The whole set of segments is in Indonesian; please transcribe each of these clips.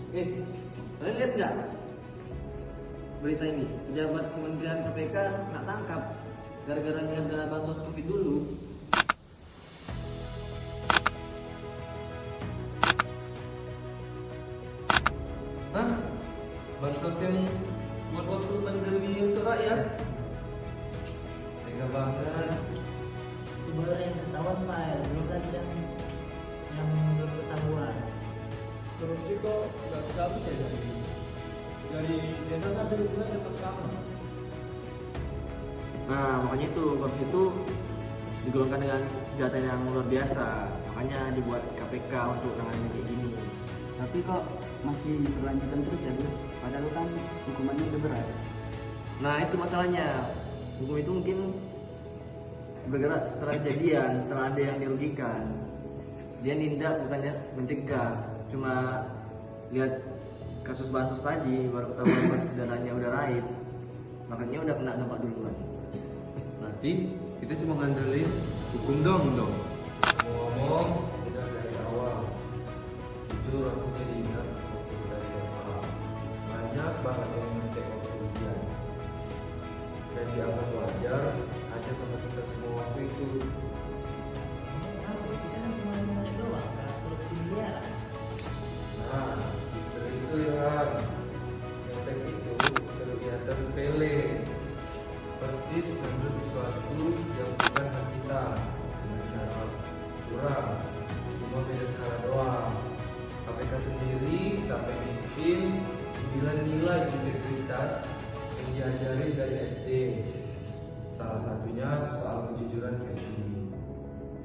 Kalian lihat nggak berita ini? Pejabat Kementerian KPK kena tangkap gara-gara ngeliat dana bansos Covid dulu. Hah? Bansos yang buat waktu pandemi untuk rakyat? Tega banget. Itu baru yang ketahuan Pak, belum lagi yang belum ketahuan. Korupsi kok nggak sehabis ya dari desa kan duitnya tetap sama. Nah, makanya itu korupsi itu digolongkan dengan kejahatan yang luar biasa. Makanya dibuat KPK untuk nanganin kayak gini. Tapi kok masih berlanjutan terus ya Gus? Padahal kan hukumannya udah berat. Nah, itu masalahnya. Hukum itu mungkin bergerak setelah kejadian, setelah ada yang dirugikan. Dia nindak bukannya mencegah. Cuma lihat kasus bansos tadi baru ketahuan pas dananya udah raib, makanya udah kena dampak duluan. Nanti kita cuma ngandelin hukum dong. Ngomong udah dari awal. Jujur aku jadi ingat waktu dari SMA. Banyak banget yang ngetek waktu ujian. Dan dianggap wajar aja sama kita semua waktu itu. Kita kan cuma mulai doang, karena korupsi miliaran. Nah, justru itu ya. Ngetek itu kelihatan sepele. Persis ngambil sesuatu yang bukan hak kita dengan cara curang. Cuma beda skala doang. KPK sendiri sampai bikin 9 nilai integritas yang diajarin dari SD. Salah satunya soal kejujuran versi.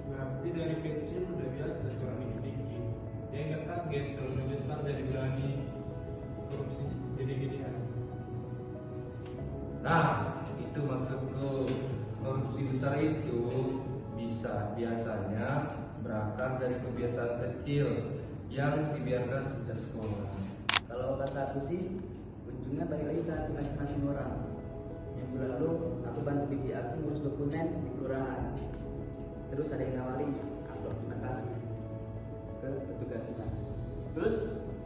Berarti dari kecil udah biasa curang dikit-dikit. Dia nggak kaget kalau udah besar jadi berani korupsi gede-gedean. Nah, itu maksudku. Korupsi besar itu biasanya berakar dari kebiasaan kecil yang dibiarkan sejak sekolah. Kalau kata aku sih, ujungnya balik lagi ke hati masing-masing orang. Yang bulan lalu aku bantu bibi aku ngurus dokumen di kelurahan. Terus ada yang nawari amplop terima kasih ke petugasnya. Terus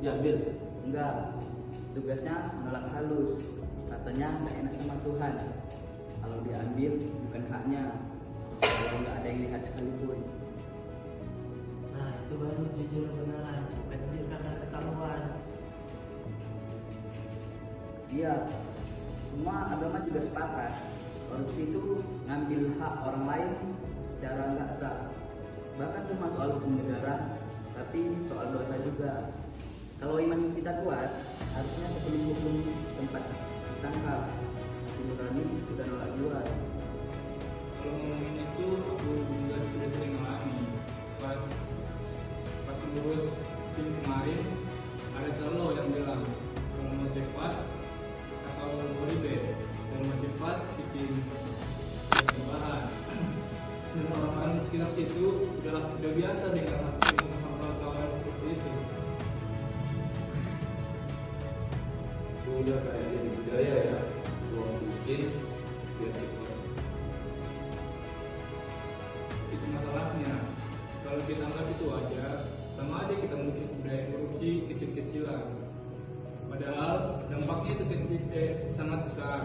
diambil. Enggak, tugasnya menolak halus. Katanya nggak enak sama Tuhan. Kalau diambil bukan haknya. Kalau nggak ada yang lihat sekalipun. Nah, itu baru jujur beneran, bukan jujur karena ketahuan. Iya, semua agama juga sepakat. Korupsi itu ngambil hak orang lain secara nggak sah. Bahkan cuma soal hukum negara, tapi soal dosa juga. Kalau iman kita kuat, harusnya sebelum hukum sempat ditangkap. Tapi nurani udah nolak duluan. Kalau ngomongin itu aku juga sudah sering ngalami. Pas ngurus SIM kemarin ada calo yang bilang kalau mau cepat atau mau ribet, kalau mau cepat bikin tambahan. Dan orang-orang di sekitar situ udah biasa dengan hal-hal seperti itu. Itu udah kayak jadi budaya ya. Uang bikin biar cepat. Itu masalahnya. Kalau kita anggap itu wajar, sama aja kita muncul budaya korupsi kecil-kecilan. Padahal dampaknya itu sangat besar.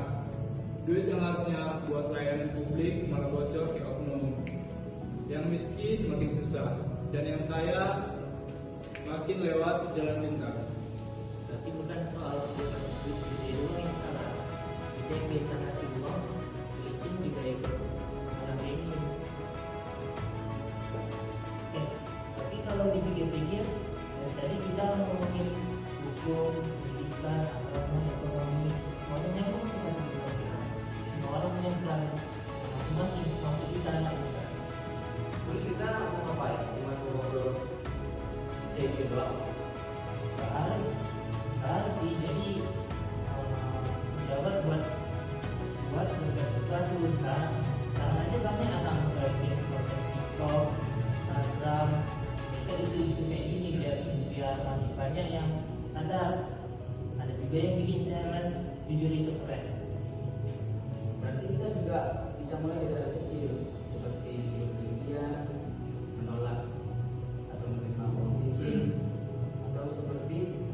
Duit yang harusnya buat layanan publik malah bocor ke oknum. Yang miskin makin susah dan yang kaya makin lewat jalan lintas. Tapi bukan soal gede doang yang salah. Kita yang biasa kasih uang, licin juga ikut orang ini. Tapi kalau dipikir-pikir, dari tadi kita ngomongin hukum, pendidikan, agama, ekonomi, semuanya kan bukan kebijakan. Semua orang punya plan masing-masing, maksud kita lakukan. Terus kita mau ngapain? Cuma mau ngobrol gitu doang. Harus sih, jadi jawab buat berbagai sesuatu. Sekarang aja banyak anak muda bikin konten TikTok, Instagram, kita isu-isu kayak gini biar banyak yang sadar. Ada juga yang bikin challenge jujur itu keren. Berarti kita juga bisa mulai dari hal kecil, seperti kebencian, menolak atau menerima uang izin, atau seperti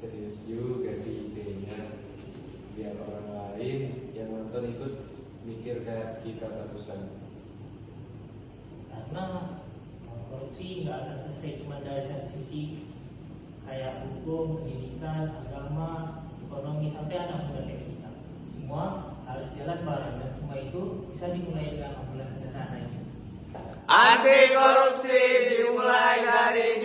Serius juga sih idenya, biar orang lain yang nonton ikut mikir kayak kita barusan. Karena korupsi nggak akan selesai cuma dari satu sisi, kayak hukum, pendidikan, agama, ekonomi, sampai anak muda kayak kita. Semua harus jalan bareng, dan semua itu bisa dimulai dengan obrolan sederhana ini. Anti korupsi dimulai dari